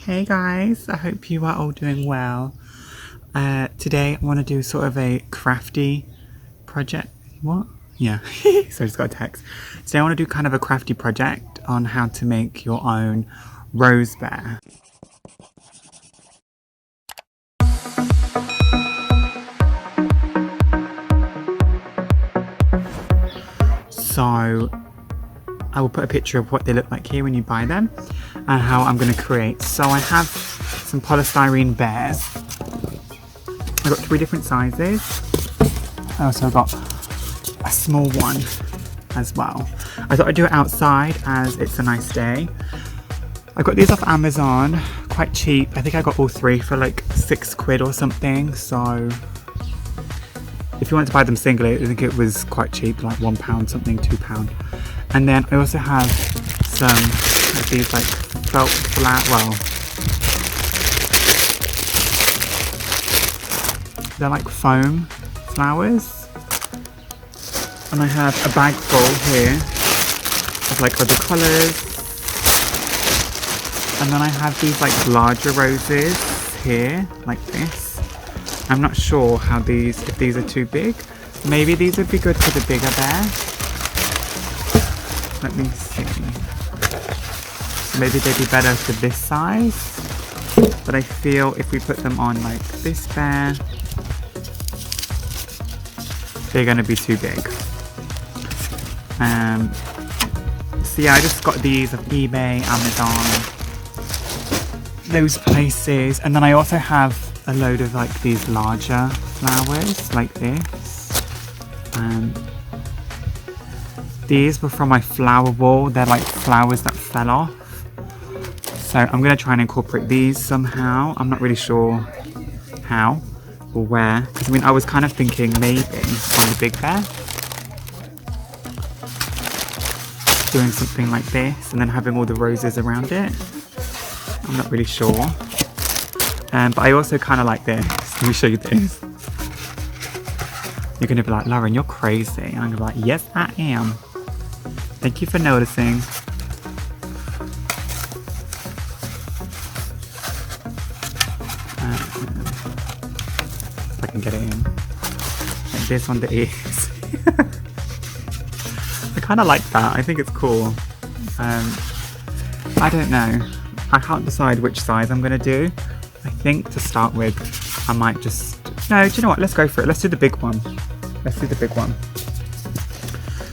Hey guys, I hope you are all doing well. Today I want to do sort of a crafty project. What? Yeah, so I just got a text. Today I want to do kind of a crafty project on how to make your own rose bear. So I will put a picture of what they look like here when you buy them and how I'm going to create. So I have some polystyrene bears. I've got 3 different sizes. I also got a small one as well. I thought I'd do it outside as it's a nice day. I got these off Amazon, quite cheap. I think I got all 3 for like £6 or something. So if you want to buy them singly, I think it was quite cheap, like £1 something, £2. And then I also have some of these like felt they're like foam flowers. And I have a bag full here of like other colours. And then I have these like larger roses here, like this. I'm not sure how if these are too big. Maybe these would be good for the bigger bear. Let me see. Maybe they'd be better for this size. But I feel if we put them on like this bear, they're going to be too big. So yeah, I just got these off eBay, Amazon, those places. And then I also have a load of like these larger flowers like this. These were from my flower wall. They're like flowers that fell off. So I'm going to try and incorporate these somehow. I'm not really sure how or where. Because I mean, I was kind of thinking maybe on the big bear, doing something like this and then having all the roses around it. I'm not really sure. But I also kind of like this. Let me show you this. You're going to be like, Lauren, you're crazy. And I'm going to be like, yes, I am. Thank you for noticing. If I can get it in. Like this on the ears. I kind of like that. I think it's cool. I don't know. I can't decide which size I'm going to do. I think to start with, I might just... No, do you know what? Let's go for it. Let's do the big one. Let's do the big one.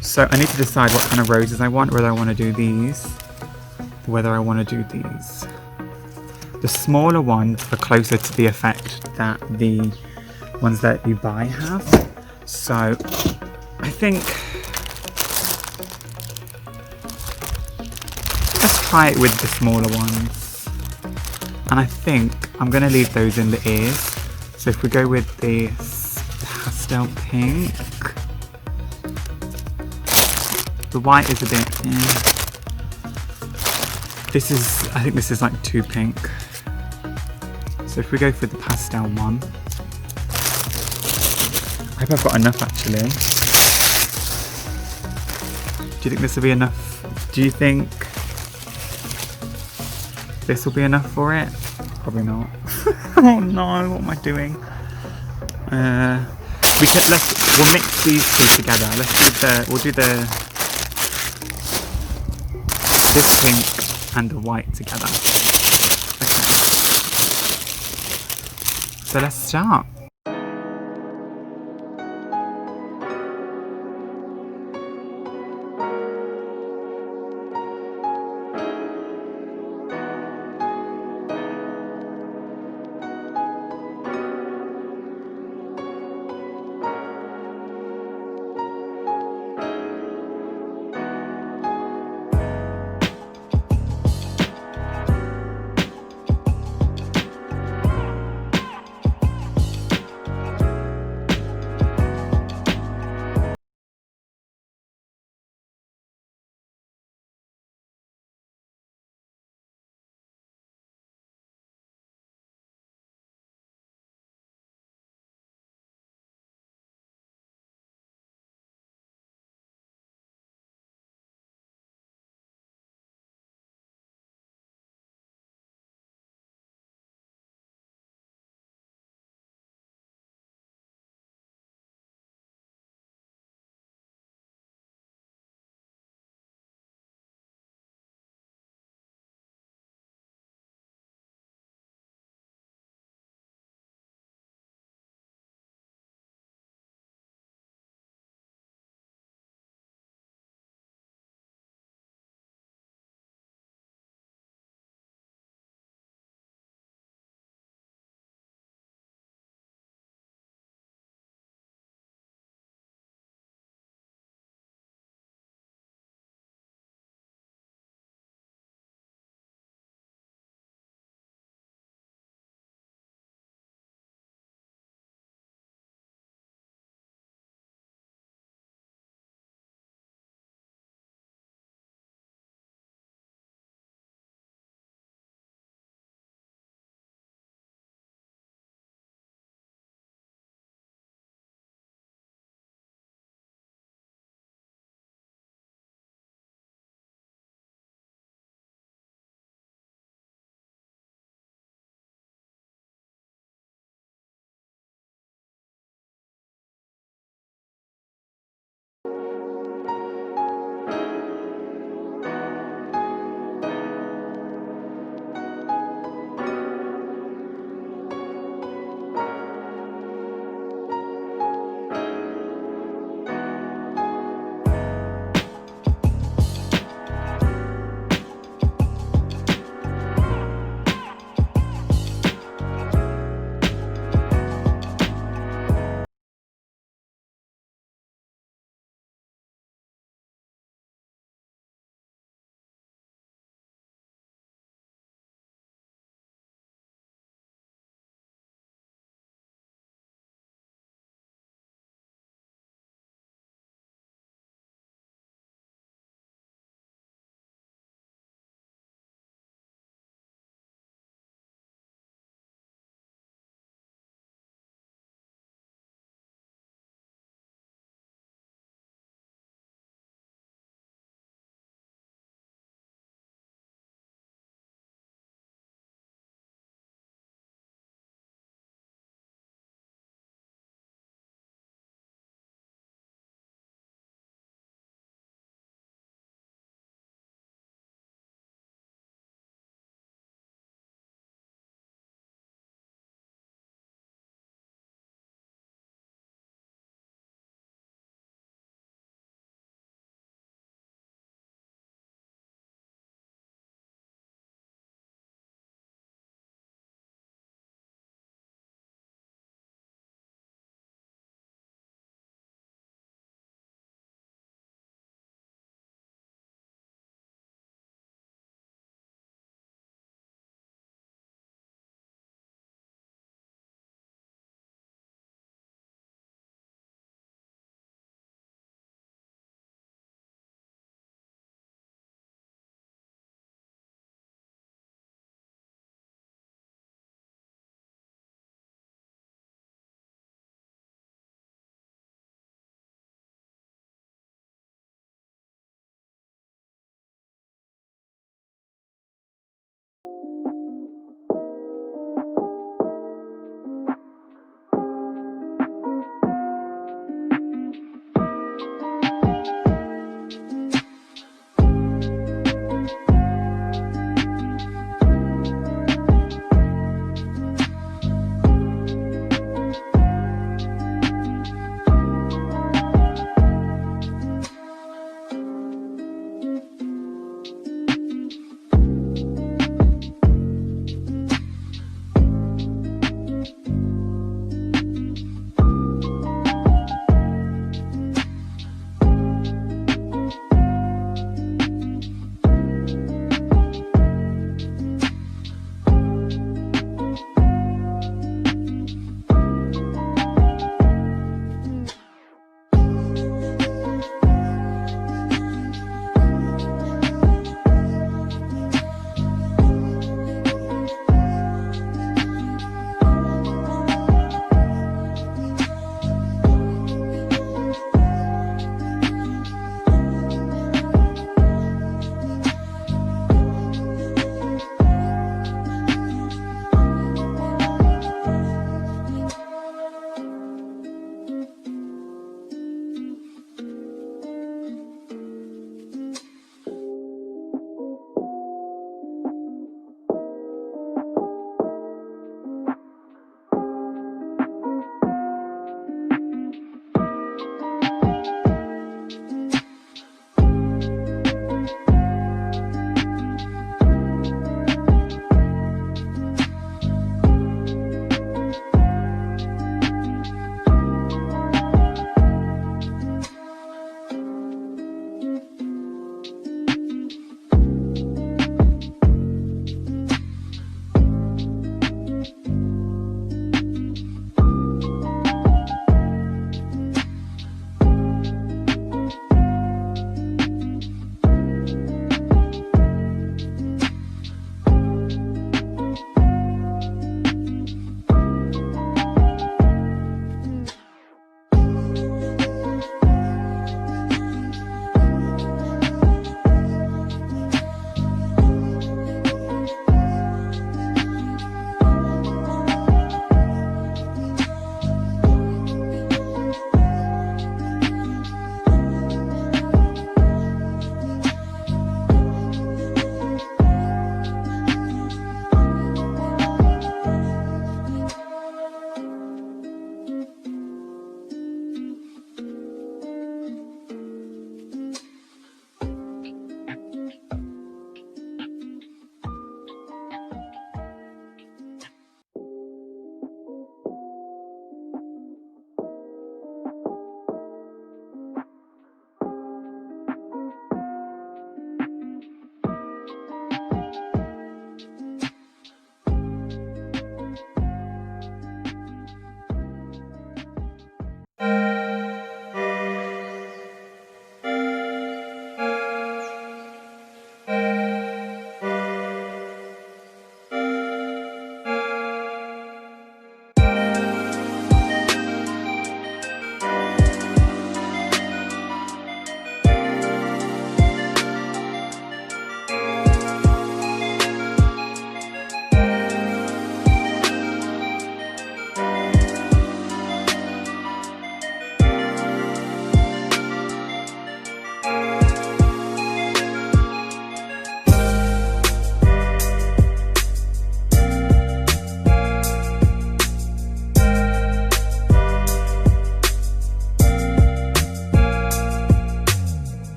So I need to decide what kind of roses I want, whether I want to do these, or whether I want to do these. The smaller ones are closer to the effect that the ones that you buy have. So I think... let's try it with the smaller ones. And I think I'm going to leave those in the ears. So if we go with the pastel pink, the white is a bit, I think this is like too pink. So if we go for the pastel one, I hope I've got enough actually. Do you think this will be enough? Do you think this will be enough for it? Probably not. Oh no, what am I doing? We'll mix these 2 together. We'll do this pink and the white together. Okay. So let's start.